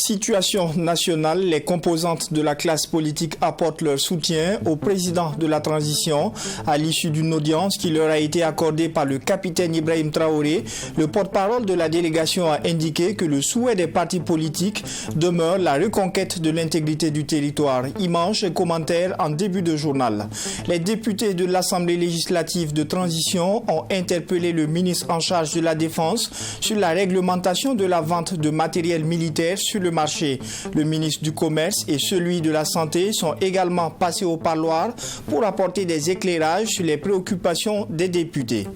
situation nationale, les composantes de la classe politique apportent leur soutien au président de la transition à l'issue d'une audience qui leur a été accordée par le capitaine Ibrahim Traoré. Le porte-parole de la délégation a indiqué que le souhait des partis politiques demeure la reconquête de l'intégrité du territoire. Images et commentaires en début de journal. Les députés de l'Assemblée législative de transition ont interpellé le ministre en charge de la Défense sur la réglementation de la vente de matériel militaire sur le marché. Le ministre du Commerce et celui de la Santé sont également passés au parloir pour apporter des éclairages sur les préoccupations des députés.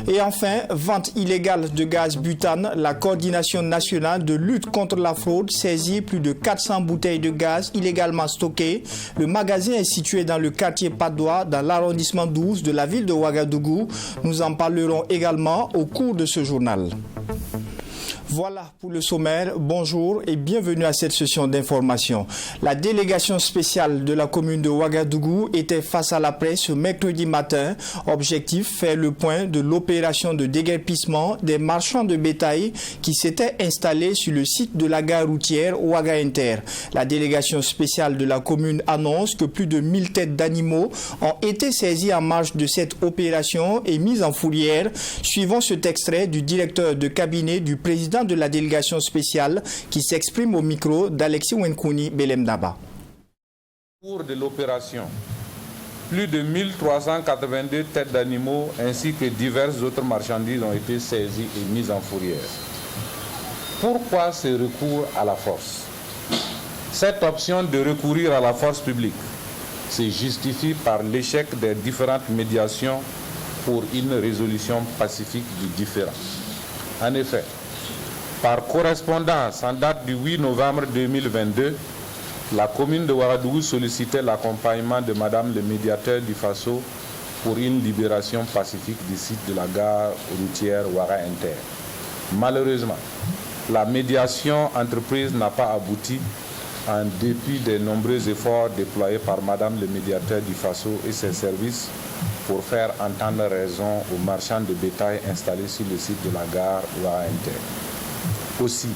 Et enfin, vente illégale de gaz butane, la coordination nationale de lutte contre la fraude saisit plus de 400 bouteilles de gaz illégalement stockées. Le magasin est situé dans le quartier Padoua, dans l'arrondissement 12 de la ville de Ouagadougou. Nous en parlerons également au cours de ce journal. Voilà pour le sommaire. Bonjour et bienvenue à cette session d'information. La délégation spéciale de la commune de Ouagadougou était face à la presse ce mercredi matin. Objectif, faire le point de l'opération de déguerpissement des marchands de bétail qui s'étaient installés sur le site de la gare routière Ouaga Inter. La délégation spéciale de la commune annonce que plus de 1000 têtes d'animaux ont été saisies en marge de cette opération et mises en fourrière. Suivons cet extrait du directeur de cabinet du président de la délégation spéciale qui s'exprime au micro d'Alexis Wenkouni Belemdaba. Au cours de l'opération, plus de 1382 têtes d'animaux ainsi que diverses autres marchandises ont été saisies et mises en fourrière. Pourquoi ce recours à la force? Cette option de recourir à la force publique se justifie par l'échec des différentes médiations pour une résolution pacifique du différend. En effet, par correspondance en date du 8 novembre 2022, la commune de Ouagadougou sollicitait l'accompagnement de Madame le médiateur du FASO pour une libération pacifique du site de la gare routière Ouaga Inter. Malheureusement, la médiation entreprise n'a pas abouti en dépit des nombreux efforts déployés par Madame le médiateur du FASO et ses services pour faire entendre raison aux marchands de bétail installés sur le site de la gare Ouaga Inter. Aussi,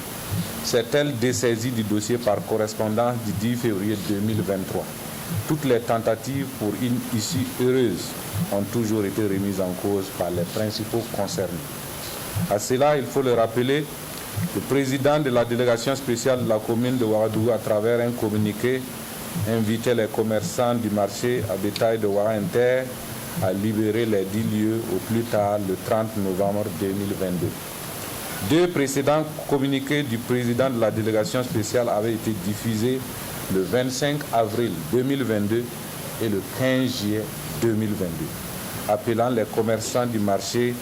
s'est-elle dessaisie du dossier par correspondance du 10 février 2023. Toutes les tentatives pour une issue heureuse ont toujours été remises en cause par les principaux concernés. À cela, il faut le rappeler, le président de la délégation spéciale de la commune de Ouagadougou, à travers un communiqué, invitait les commerçants du marché à bétail de Ouaga Inter à libérer les 10 lieux au plus tard le 30 novembre 2022. Deux précédents communiqués du président de la délégation spéciale avaient été diffusés le 25 avril 2022 et le 15 juillet 2022, appelant les commerçants du marché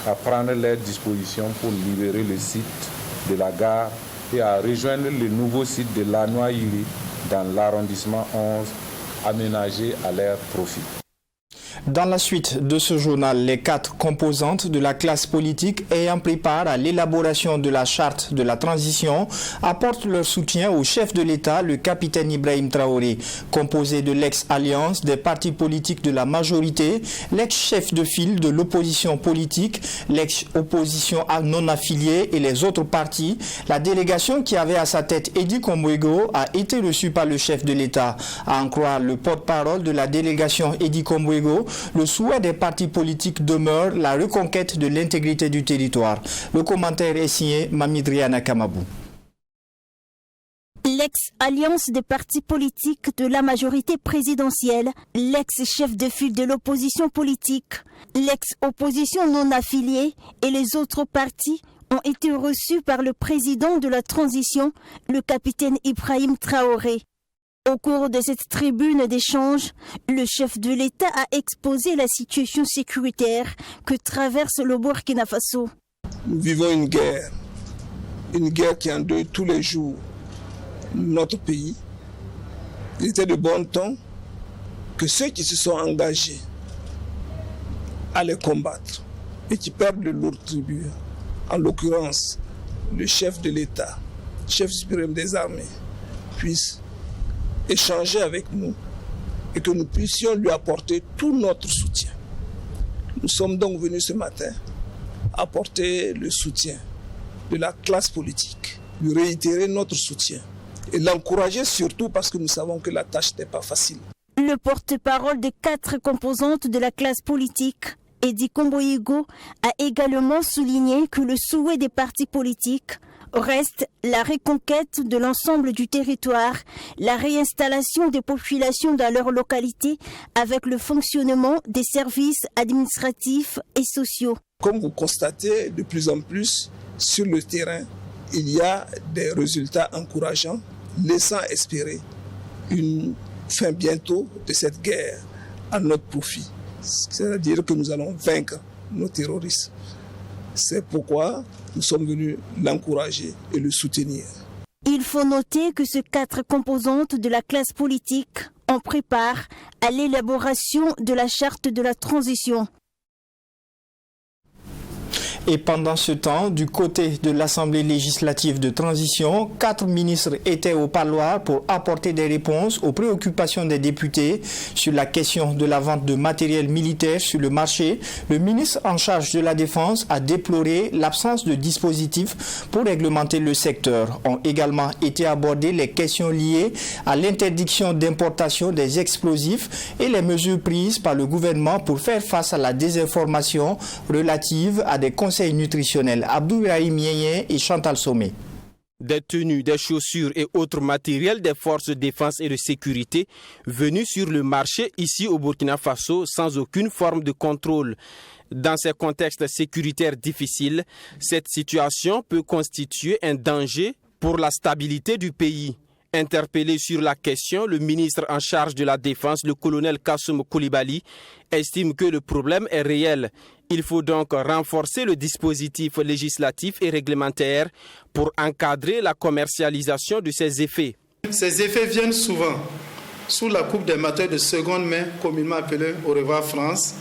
à prendre leurs dispositions pour libérer le site de la gare et à rejoindre le nouveau site de Lanoïli dans l'arrondissement 11, aménagé à leur profit. Dans la suite de ce journal, les 4 composantes de la classe politique ayant pris part à l'élaboration de la charte de la transition apportent leur soutien au chef de l'État, le capitaine Ibrahim Traoré. Composé de l'ex-alliance des partis politiques de la majorité, l'ex-chef de file de l'opposition politique, l'ex-opposition non affiliée et les autres partis, la délégation qui avait à sa tête Edi Kombouego a été reçue par le chef de l'État. À en croire le porte-parole de la délégation Edi Kombouego, le souhait des partis politiques demeure la reconquête de l'intégrité du territoire. Le commentaire est signé Mamidriana Kamabou. L'ex-alliance des partis politiques de la majorité présidentielle, l'ex-chef de file de l'opposition politique, l'ex-opposition non affiliée et les autres partis ont été reçus par le président de la transition, le capitaine Ibrahim Traoré. Au cours de cette tribune d'échange, le chef de l'État a exposé la situation sécuritaire que traverse le Burkina Faso. Nous vivons une guerre qui endeuille tous les jours notre pays. Il était de bon ton que ceux qui se sont engagés à les combattre et qui perdent de lourds tributs, en l'occurrence le chef de l'État, chef suprême des armées, puissent échanger avec nous et que nous puissions lui apporter tout notre soutien. Nous sommes donc venus ce matin apporter le soutien de la classe politique, lui réitérer notre soutien et l'encourager surtout parce que nous savons que la tâche n'est pas facile. Le porte-parole des 4 composantes de la classe politique, Eddy Komboyigo, a également souligné que le souhait des partis politiques reste la reconquête de l'ensemble du territoire, la réinstallation des populations dans leur localité avec le fonctionnement des services administratifs et sociaux. Comme vous constatez de plus en plus sur le terrain, il y a des résultats encourageants, laissant espérer une fin bientôt de cette guerre à notre profit. C'est-à-dire que nous allons vaincre nos terroristes. C'est pourquoi nous sommes venus l'encourager et le soutenir. Il faut noter que ces 4 composantes de la classe politique en préparent à l'élaboration de la charte de la transition. Et pendant ce temps, du côté de l'Assemblée législative de transition, 4 ministres étaient au parloir pour apporter des réponses aux préoccupations des députés sur la question de la vente de matériel militaire sur le marché. Le ministre en charge de la Défense a déploré l'absence de dispositifs pour réglementer le secteur. Ont également été abordées les questions liées à l'interdiction d'importation des explosifs et les mesures prises par le gouvernement pour faire face à la désinformation relative à des conseils nutritionnels. Abdourahim Yéyen et Chantal Sommet. Des tenues, des chaussures et autres matériels des forces de défense et de sécurité venus sur le marché ici au Burkina Faso sans aucune forme de contrôle. Dans ces contextes sécuritaires difficiles, cette situation peut constituer un danger pour la stabilité du pays. Interpellé sur la question, le ministre en charge de la Défense, le colonel Kassoum Koulibaly, estime que le problème est réel. Il faut donc renforcer le dispositif législatif et réglementaire pour encadrer la commercialisation de ces effets. Ces effets viennent souvent sous la coupe des matériels de seconde main, communément appelés au revoir France,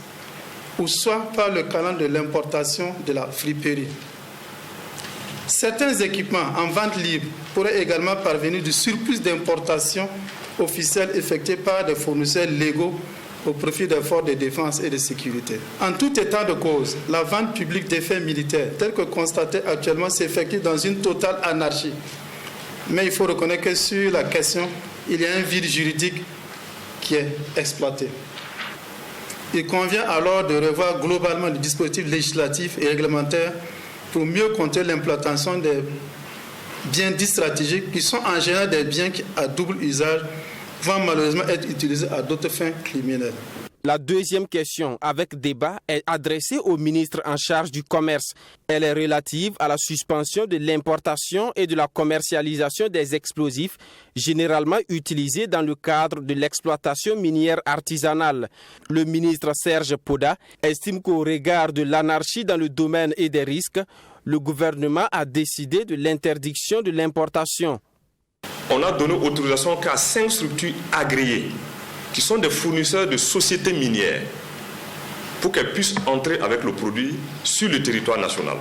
ou soit par le canal de l'importation de la friperie. Certains équipements en vente libre pourraient également parvenir du surplus d'importation officielle effectué par des fournisseurs légaux au profit des forces de défense et de sécurité. En tout état de cause, la vente publique d'effets militaires, telle que constatée actuellement, s'effectue dans une totale anarchie. Mais il faut reconnaître que sur la question, il y a un vide juridique qui est exploité. Il convient alors de revoir globalement le dispositif législatif et réglementaire pour mieux contrer l'implantation des biens dits stratégiques qui sont en général des biens à double usage, vont malheureusement être utilisés à d'autres fins criminelles. La deuxième question avec débat est adressée au ministre en charge du commerce. Elle est relative à la suspension de l'importation et de la commercialisation des explosifs généralement utilisés dans le cadre de l'exploitation minière artisanale. Le ministre Serge Poda estime qu'au regard de l'anarchie dans le domaine et des risques, le gouvernement a décidé de l'interdiction de l'importation. On a donné autorisation qu'à 5 structures agréées qui sont des fournisseurs de sociétés minières pour qu'elles puissent entrer avec le produit sur le territoire national.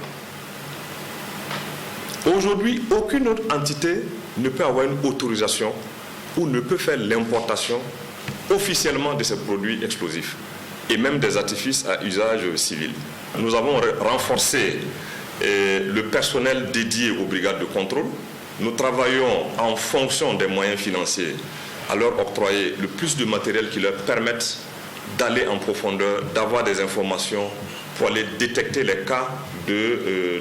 Aujourd'hui, aucune autre entité ne peut avoir une autorisation ou ne peut faire l'importation officiellement de ces produits explosifs et même des artifices à usage civil. Nous avons renforcé le personnel dédié aux brigades de contrôle. Nous travaillons en fonction des moyens financiers à leur octroyer le plus de matériel qui leur permette d'aller en profondeur, d'avoir des informations pour aller détecter les cas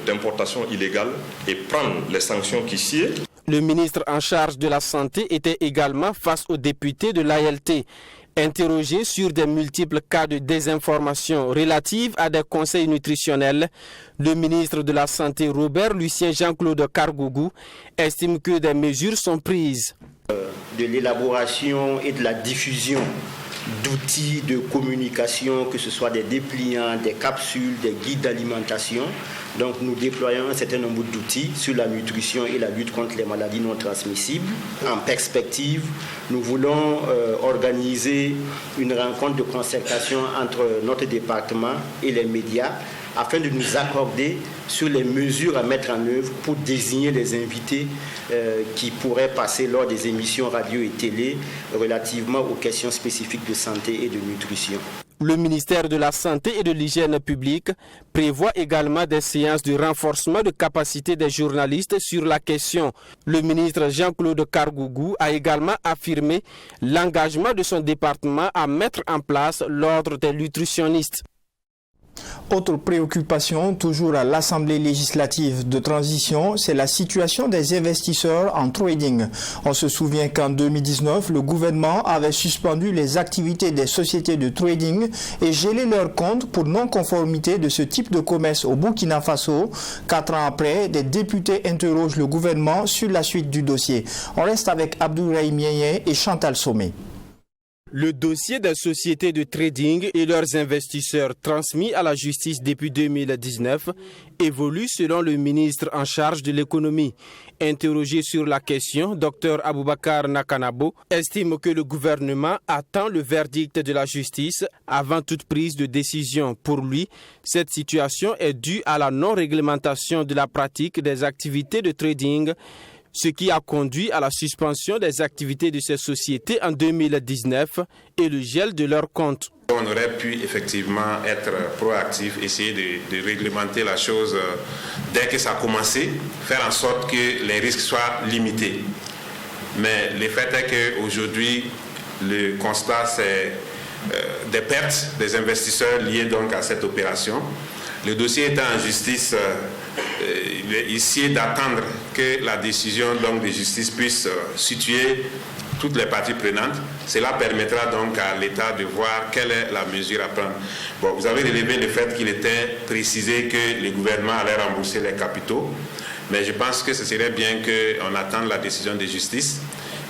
d'importation illégale et prendre les sanctions qui s'y est. Le ministre en charge de la Santé était également face aux députés de l'ALT. Interrogé sur des multiples cas de désinformation relative à des conseils nutritionnels, le ministre de la Santé, Robert Lucien Jean-Claude Kargougou, estime que des mesures sont prises. De l'élaboration et de la diffusion d'outils de communication, que ce soit des dépliants, des capsules, des guides d'alimentation. Donc nous déployons un certain nombre d'outils sur la nutrition et la lutte contre les maladies non transmissibles. En perspective, nous voulons organiser une rencontre de concertation entre notre département et les médias afin de nous accorder sur les mesures à mettre en œuvre pour désigner les invités qui pourraient passer lors des émissions radio et télé relativement aux questions spécifiques de santé et de nutrition. Le ministère de la Santé et de l'Hygiène publique prévoit également des séances de renforcement de capacité des journalistes sur la question. Le ministre Jean-Claude Kargougou a également affirmé l'engagement de son département à mettre en place l'ordre des nutritionnistes. Autre préoccupation, toujours à l'Assemblée législative de transition, c'est la situation des investisseurs en trading. On se souvient qu'en 2019, le gouvernement avait suspendu les activités des sociétés de trading et gelé leurs comptes pour non-conformité de ce type de commerce au Burkina Faso. 4 ans après, des députés interrogent le gouvernement sur la suite du dossier. On reste avec Abdoulaye Mieye et Chantal Sommet. Le dossier des sociétés de trading et leurs investisseurs transmis à la justice depuis 2019 évolue selon le ministre en charge de l'économie. Interrogé sur la question, Dr Aboubakar Nakanabo estime que le gouvernement attend le verdict de la justice avant toute prise de décision. Pour lui, cette situation est due à la non-réglementation de la pratique des activités de trading, ce qui a conduit à la suspension des activités de ces sociétés en 2019 et le gel de leurs comptes. On aurait pu effectivement être proactif, essayer de réglementer la chose dès que ça a commencé, faire en sorte que les risques soient limités. Mais le fait est qu'aujourd'hui, le constat, c'est des pertes des investisseurs liées donc à cette opération. Le dossier étant en justice, il est ici d'attendre que la décision donc, de justice puisse situer toutes les parties prenantes. Cela permettra donc à l'État de voir quelle est la mesure à prendre. Bon, vous avez relevé le fait qu'il était précisé que le gouvernement allait rembourser les capitaux, mais je pense que ce serait bien qu'on attende la décision de justice.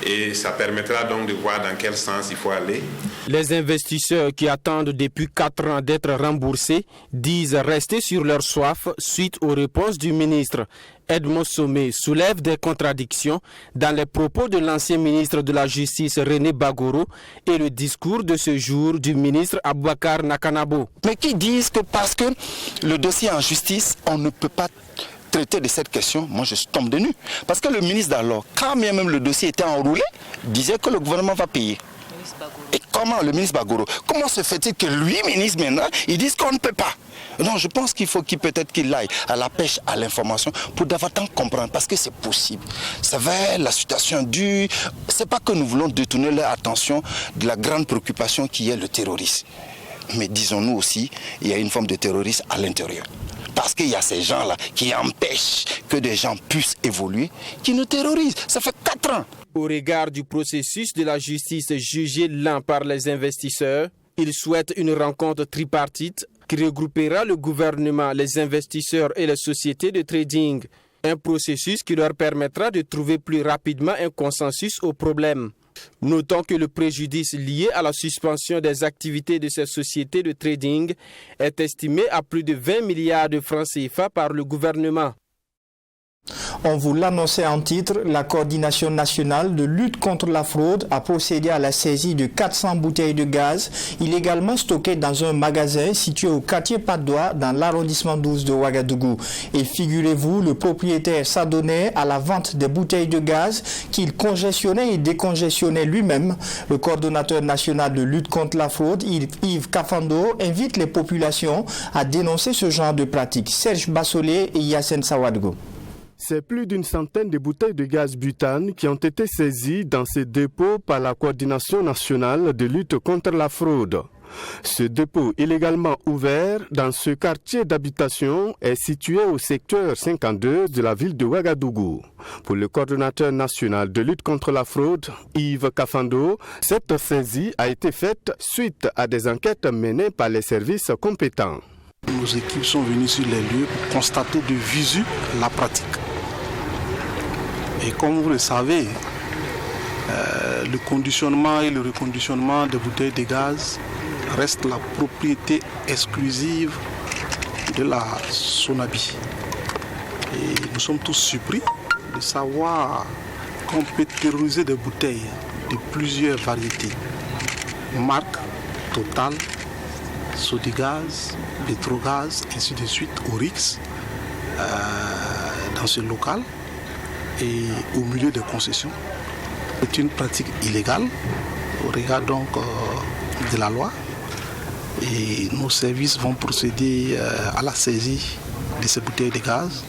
Et ça permettra donc de voir dans quel sens il faut aller. Les investisseurs qui attendent depuis 4 ans d'être remboursés disent rester sur leur soif suite aux réponses du ministre. Edmond Sommet soulève des contradictions dans les propos de l'ancien ministre de la Justice René Bagoro et le discours de ce jour du ministre Aboubakar Nakanabo. Mais qui disent que parce que le dossier est en justice, on ne peut pas traiter de cette question, moi je tombe de nu. Parce que le ministre d'alors, quand bien même le dossier était enroulé, disait que le gouvernement va payer. Et comment le ministre Bagoro, comment se fait-il que lui, ministre maintenant, il dise qu'on ne peut pas? Non, je pense qu'il faut peut-être qu'il aille à la pêche à l'information pour davantage comprendre, parce que c'est possible. C'est vrai, la situation dure, c'est pas que nous voulons détourner leur attention de la grande préoccupation qui est le terrorisme. Mais disons-nous aussi, il y a une forme de terrorisme à l'intérieur. Parce qu'il y a ces gens-là qui empêchent que des gens puissent évoluer, qui nous terrorisent. Ça fait 4 ans. Au regard du processus de la justice jugé lent par les investisseurs, ils souhaitent une rencontre tripartite qui regroupera le gouvernement, les investisseurs et les sociétés de trading. Un processus qui leur permettra de trouver plus rapidement un consensus au problème. Notons que le préjudice lié à la suspension des activités de ces sociétés de trading est estimé à plus de 20 milliards de francs CFA par le gouvernement. On vous l'annonçait en titre, la coordination nationale de lutte contre la fraude a procédé à la saisie de 400 bouteilles de gaz, illégalement stockées dans un magasin situé au quartier Patte-d'Oie dans l'arrondissement 12 de Ouagadougou. Et figurez-vous, le propriétaire s'adonnait à la vente des bouteilles de gaz qu'il congestionnait et décongestionnait lui-même. Le coordonnateur national de lutte contre la fraude, Yves Kafando, invite les populations à dénoncer ce genre de pratiques. Serge Bassolé et Yassine Sawadgo. C'est plus d'une centaine de bouteilles de gaz butane qui ont été saisies dans ces dépôts par la coordination nationale de lutte contre la fraude. Ce dépôt illégalement ouvert dans ce quartier d'habitation est situé au secteur 52 de la ville de Ouagadougou. Pour le coordonnateur national de lutte contre la fraude, Yves Kafando, cette saisie a été faite suite à des enquêtes menées par les services compétents. Nos équipes sont venues sur les lieux pour constater de visu la pratique. Et comme vous le savez, le conditionnement et le reconditionnement des bouteilles de gaz reste la propriété exclusive de la Sonabi. Et nous sommes tous surpris de savoir qu'on peut terroriser des bouteilles de plusieurs variétés. Marque, Total, Sodigaz, Petrogaz, ainsi de suite, Oryx, dans ce local et au milieu des concessions. C'est une pratique illégale au regard donc de la loi et nos services vont procéder à la saisie de ces bouteilles de gaz.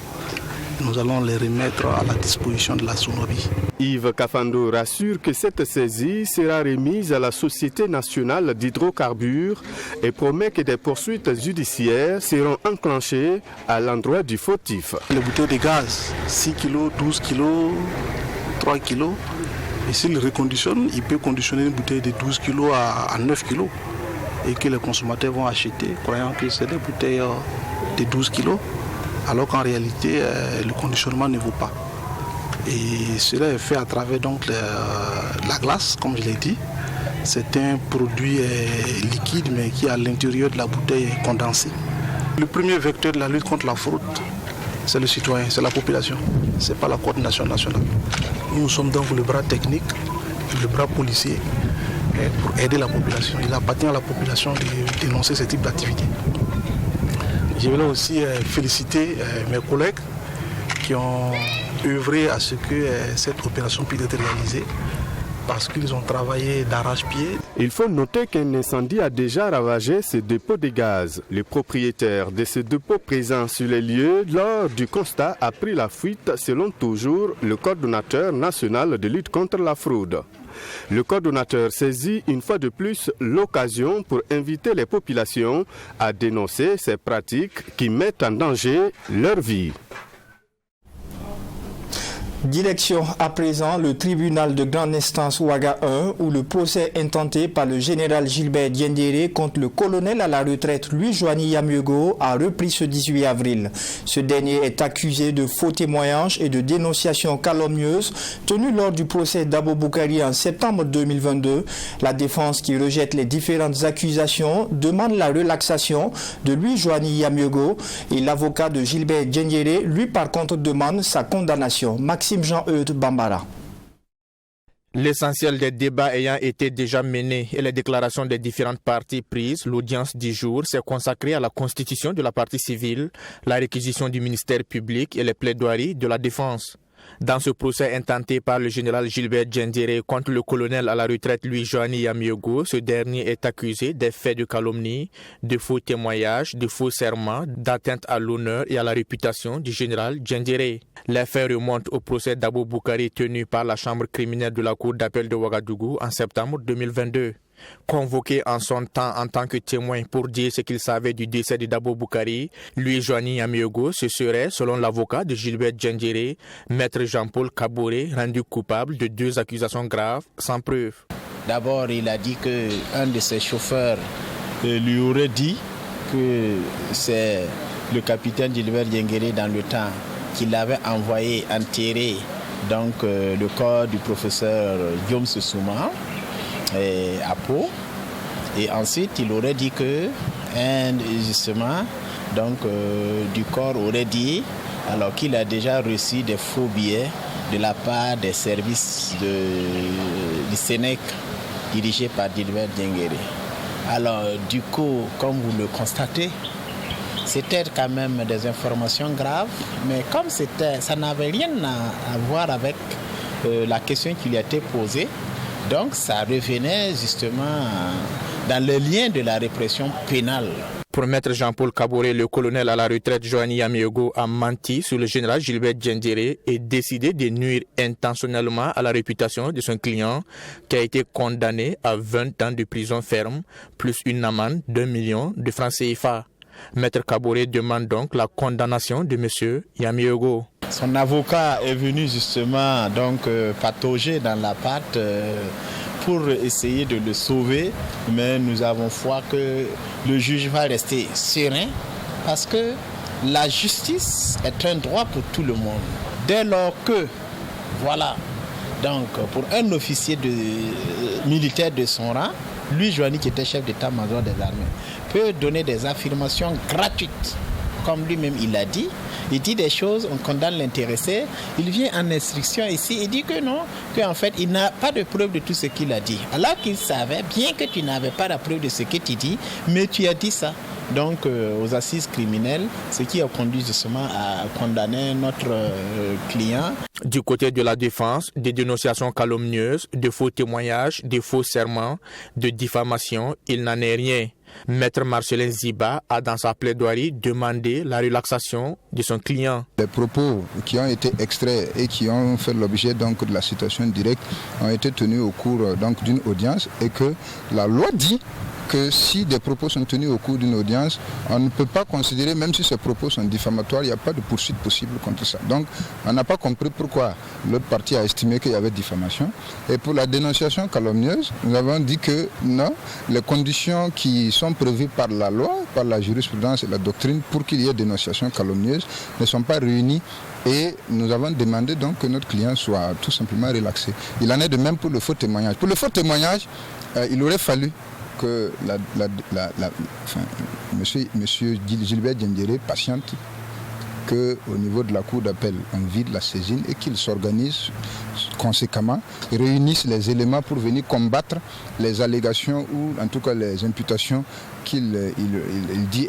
Nous allons les remettre à la disposition de la Sonobi. Yves Kafando rassure que cette saisie sera remise à la Société nationale d'hydrocarbures et promet que des poursuites judiciaires seront enclenchées à l'endroit du fautif. Les bouteilles de gaz, 6 kg, 12 kg, 3 kg. Et s'il reconditionne, il peut conditionner une bouteille de 12 kg à 9 kg. Et que les consommateurs vont acheter, croyant que c'est des bouteilles de 12 kg. Alors qu'en réalité, le conditionnement ne vaut pas. Et cela est fait à travers donc la glace, comme je l'ai dit. C'est un produit liquide, mais qui à l'intérieur de la bouteille est condensé. Le premier vecteur de la lutte contre la fraude, c'est le citoyen, c'est la population. Ce n'est pas la coordination nationale. Nous sommes donc le bras technique, le bras policier, pour aider la population. Il appartient à la population de dénoncer ce type d'activité. Je voulais aussi féliciter mes collègues qui ont œuvré à ce que cette opération puisse être réalisée parce qu'ils ont travaillé d'arrache-pied. Il faut noter qu'un incendie a déjà ravagé ce dépôt de gaz. Le propriétaire de ce dépôt présent sur les lieux lors du constat a pris la fuite selon toujours le coordonnateur national de lutte contre la fraude. Le coordonnateur saisit une fois de plus l'occasion pour inviter les populations à dénoncer ces pratiques qui mettent en danger leur vie. Direction à présent le tribunal de grande instance Ouaga 1 où le procès intenté par le général Gilbert Diendéré contre le colonel à la retraite Louis-Joanny Yamiego a repris ce 18 avril. Ce dernier est accusé de faux témoignages et de dénonciations calomnieuses tenues lors du procès d'Abo Boukari en septembre 2022. La défense qui rejette les différentes accusations demande la relaxation de Louis-Joanny Yamiego et l'avocat de Gilbert Diendéré lui par contre demande sa condamnation. Jean-Eudes Bambara. L'essentiel des débats ayant été déjà menés et les déclarations des différentes parties prises, l'audience du jour s'est consacrée à la constitution de la partie civile, la réquisition du ministère public et les plaidoiries de la défense. Dans ce procès intenté par le général Gilbert Diendéré contre le colonel à la retraite Louis-Joanny Yamiego, ce dernier est accusé des faits de calomnie, de faux témoignages, de faux serments, d'atteinte à l'honneur et à la réputation du général Diendéré. Les faits remontent au procès d'Abo Boukari tenu par la chambre criminelle de la cour d'appel de Ouagadougou en septembre 2022. Convoqué en son temps en tant que témoin pour dire ce qu'il savait du décès de Dabo Boukari, Louis-Joanny Yamiego se serait, selon l'avocat de Gilbert Diendéré, maître Jean-Paul Kaboré, rendu coupable de 2 accusations graves sans preuve. D'abord, il a dit qu'un de ses chauffeurs lui aurait dit que c'est le capitaine Gilbert Diendéré dans le temps qui l'avait envoyé enterrer donc, le corps du professeur Guillaume Sessouma à Pau. Et ensuite, il aurait dit que un justement du corps aurait dit alors qu'il a déjà reçu des faux billets de la part des services du Sénèque dirigés par Gilbert Diendéré. Alors, du coup, comme vous le constatez, c'était quand même des informations graves, mais comme ça n'avait rien à voir avec la question qui lui a été posée, donc ça revenait justement dans le lien de la répression pénale. Pour maître Jean-Paul Kaboré, le colonel à la retraite Joanny Yamiego a menti sur le général Gilbert Diendéré et décidé de nuire intentionnellement à la réputation de son client qui a été condamné à 20 ans de prison ferme plus une amende d'1 million de francs CFA. Maître Kaboré demande donc la condamnation de M. Yamiego. Son avocat est venu justement patauger dans la pâte pour essayer de le sauver, mais nous avons foi que le juge va rester serein parce que la justice est un droit pour tout le monde. Dès lors que, voilà, donc pour un officier militaire de son rang, Louis-Joanny qui était chef d'état-major des armées, peut donner des affirmations gratuites comme lui-même il l'a dit, il dit des choses, on condamne l'intéressé, il vient en instruction ici, il dit que non, qu'en fait il n'a pas de preuve de tout ce qu'il a dit. Alors qu'il savait, bien que tu n'avais pas la preuve de ce que tu dis, mais tu as dit ça. Donc aux assises criminelles, ce qui a conduit justement à condamner notre client. Du côté de la défense, des dénonciations calomnieuses, de faux témoignages, de faux serments, de diffamation, il n'en est rien. Maître Marcelin Ziba a dans sa plaidoirie demandé la relaxation de son client. Les propos qui ont été extraits et qui ont fait l'objet donc de la citation directe ont été tenus au cours donc d'une audience et que la loi dit que si des propos sont tenus au cours d'une audience, on ne peut pas considérer, même si ces propos sont diffamatoires, il n'y a pas de poursuite possible contre ça. Donc, on n'a pas compris pourquoi l'autre partie a estimé qu'il y avait diffamation. Et pour la dénonciation calomnieuse, nous avons dit que non, les conditions qui sont prévues par la loi, par la jurisprudence et la doctrine pour qu'il y ait dénonciation calomnieuse ne sont pas réunies. Et nous avons demandé donc que notre client soit tout simplement relaxé. Il en est de même pour le faux témoignage. Pour le faux témoignage, il aurait fallu que monsieur Gilbert Diendéré patiente qu'au niveau de la cour d'appel, on vide la saisine et qu'il s'organise conséquemment, réunisse les éléments pour venir combattre les allégations ou en tout cas les imputations qu'il dit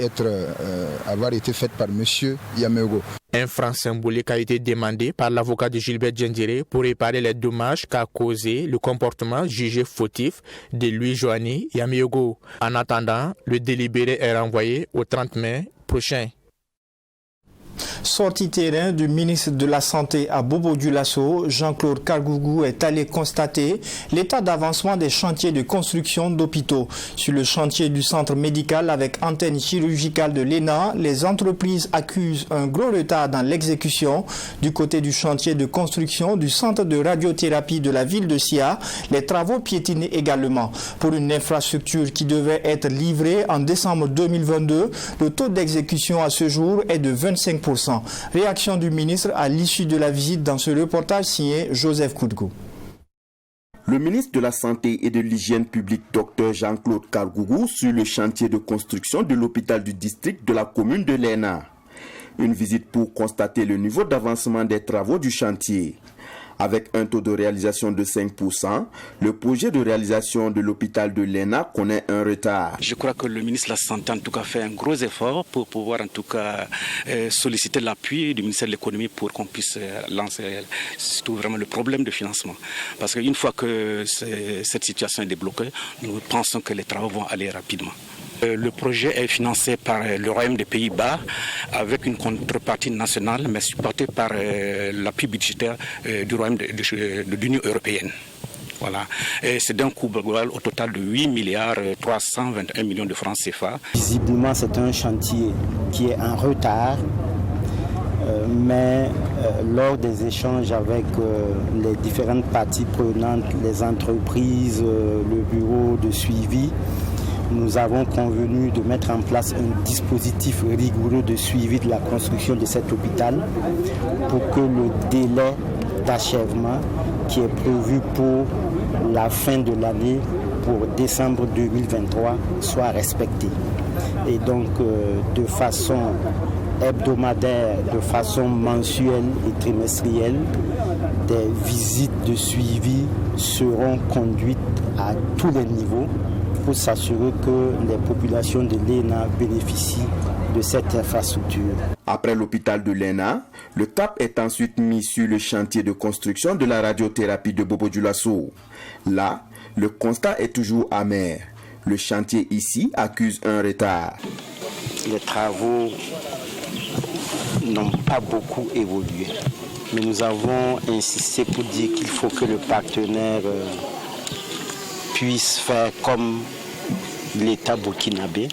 avoir été faites par monsieur Yameogo. Un franc symbolique a été demandé par l'avocat de Gilbert Diendéré pour réparer les dommages qu'a causé le comportement jugé fautif de Louis-Joanny Yameogo. En attendant, le délibéré est renvoyé au 30 mai prochain. Sortie terrain du ministre de la Santé à Bobo-Dioulasso, Jean-Claude Kargougou est allé constater l'état d'avancement des chantiers de construction d'hôpitaux. Sur le chantier du centre médical avec antenne chirurgicale de l'ENA, les entreprises accusent un gros retard dans l'exécution. Du côté du chantier de construction du centre de radiothérapie de la ville de Sia, les travaux piétinent également. Pour une infrastructure qui devait être livrée en décembre 2022, le taux d'exécution à ce jour est de 25%. Réaction du ministre à l'issue de la visite dans ce reportage signé Joseph Koudgou. Le ministre de la Santé et de l'Hygiène publique, Dr Jean-Claude Kargougou, sur le chantier de construction de l'hôpital du district de la commune de l'ENA. Une visite pour constater le niveau d'avancement des travaux du chantier. Avec un taux de réalisation de 5%, le projet de réalisation de l'hôpital de l'ENA connaît un retard. Je crois que le ministre de la Santé en tout cas fait un gros effort pour pouvoir en tout cas solliciter l'appui du ministère de l'économie pour qu'on puisse lancer surtout vraiment le problème de financement. Parce qu'une fois que cette situation est débloquée, nous pensons que les travaux vont aller rapidement. Le projet est financé par le Royaume des Pays-Bas avec une contrepartie nationale, mais supportée par l'appui budgétaire du Royaume de l'Union européenne. Voilà. Et c'est d'un coût global au total de 8 milliards 321 millions de francs CFA. Visiblement, c'est un chantier qui est en retard, mais lors des échanges avec les différentes parties prenantes, les entreprises, le bureau de suivi, nous avons convenu de mettre en place un dispositif rigoureux de suivi de la construction de cet hôpital pour que le délai d'achèvement qui est prévu pour la fin de l'année, pour décembre 2023, soit respecté. Et donc, de façon hebdomadaire, de façon mensuelle et trimestrielle, des visites de suivi seront conduites à tous les niveaux pour s'assurer que les populations de l'ENA bénéficient de cette infrastructure. Après l'hôpital de l'ENA, le cap est ensuite mis sur le chantier de construction de la radiothérapie de Bobo-Dioulasso. Là, le constat est toujours amer. Le chantier ici accuse un retard. Les travaux n'ont pas beaucoup évolué. Mais nous avons insisté pour dire qu'il faut que le partenaire puisse faire comme l'État burkinabé,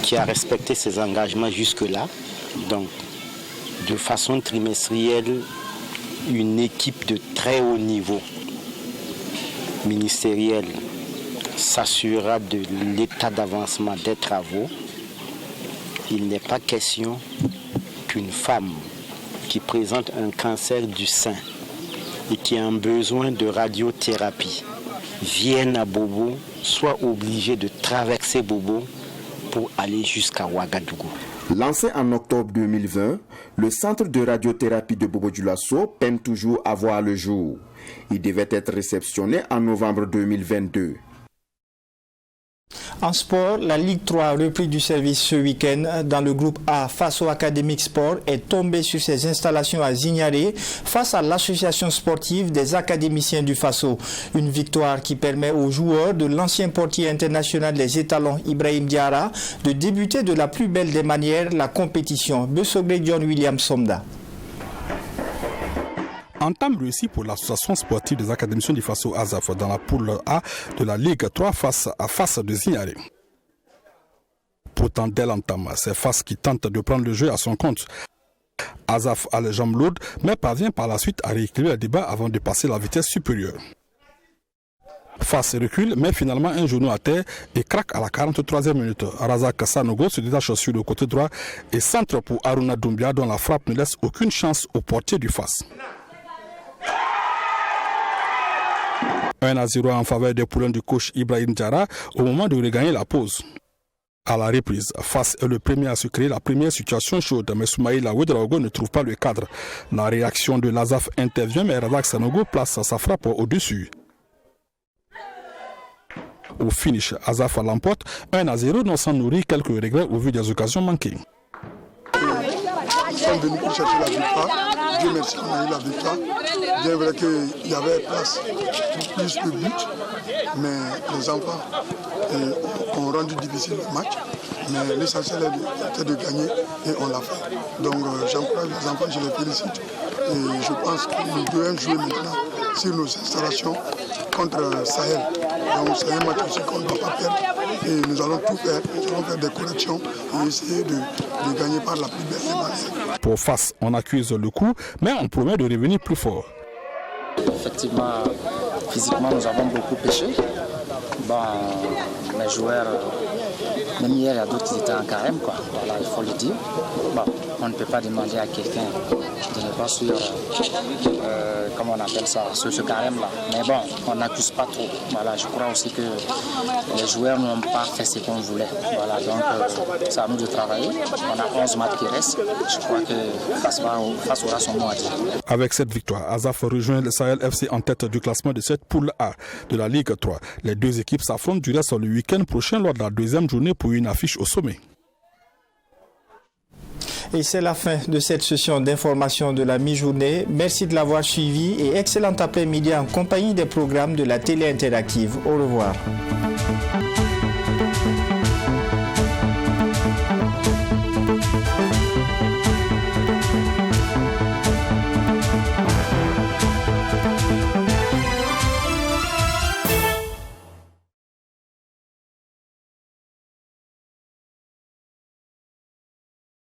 qui a respecté ses engagements jusque-là. Donc, de façon trimestrielle, une équipe de très haut niveau ministériel s'assurera de l'état d'avancement des travaux. Il n'est pas question qu'une femme qui présente un cancer du sein et qui a un besoin de radiothérapie vienne à Bobo, soit obligée de traverser Bobo pour aller jusqu'à Ouagadougou. Lancé en octobre 2020, le centre de radiothérapie de Bobo-Dioulasso peine toujours à voir le jour. Il devait être réceptionné en novembre 2022. En sport, la Ligue 3 a repris du service ce week-end. Dans le groupe A, Faso Academic Sport est tombé sur ses installations à Zignaré face à l'association sportive des académiciens du Faso. Une victoire qui permet aux joueurs de l'ancien portier international des étalons Ibrahim Diarra de débuter de la plus belle des manières la compétition. Besogre John William Somda. Entame réussi pour l'association sportive des académiciens du Faso Azaf dans la poule A de la Ligue 3 face de Zignaré. Pourtant, dès l'entame, c'est Fas qui tente de prendre le jeu à son compte. Azaf a les jambes lourdes, mais parvient par la suite à rééquilibrer le débat avant de passer la vitesse supérieure. Fas recule, mais finalement un genou à terre et craque à la 43e minute. Razak Sanogo se détache sur le côté droit et centre pour Aruna Doumbia dont la frappe ne laisse aucune chance au portier du Fas. 1-0 en faveur des poulains du coach Ibrahim Diarra au moment de regagner la pause. À la reprise, Fas est le premier à se créer la première situation chaude, mais Soumaïla Ouedraogo ne trouve pas le cadre. La réaction de l'Azaf intervient, mais Razak Sanogo place sa frappe au-dessus. Au finish, Azaf l'emporte 1-0, non sans nourrir quelques regrets au vu des occasions manquées. Nous sommes venus pour chercher la victoire. Dieu merci, on a eu la victoire. Bien vrai qu'il y avait place pour plus de buts, mais les enfants ont rendu difficile le match. Mais l'essentiel était de gagner et on l'a fait. Donc j'encourage les enfants, je les félicite. Et je pense que nous devons jouer maintenant sur nos installations contre Sahel. Donc c'est un match aussi qu'on ne doit pas perdre. Et nous allons tout faire, nous allons faire des corrections et essayer de gagner par la plus belle des manières. Pour Fas, on accuse le coup, mais on promet de revenir plus fort. Effectivement, physiquement, nous avons beaucoup péché. Bon, les joueurs, même hier, il y a d'autres qui étaient en carême, quoi. Voilà, il faut le dire. Bon, on ne peut pas demander à quelqu'un de ne pas suivre, comment on appelle ça, ce carême-là. Mais bon, on n'accuse pas trop. Voilà, je crois aussi que les joueurs n'ont pas fait ce qu'on voulait. Voilà, donc c'est à nous de travailler. On a 11 matchs qui restent. Je crois que Fas aura son mot à dire. Avec cette victoire, Azaf rejoint le Sahel FC en tête du classement de cette poule A de la Ligue 3. Les deux équipes s'affrontent du reste le week-end prochain lors de la deuxième journée pour une affiche au sommet. Et c'est la fin de cette session d'information de la mi-journée. Merci de l'avoir suivi et excellent après-midi en compagnie des programmes de la télé interactive. Au revoir.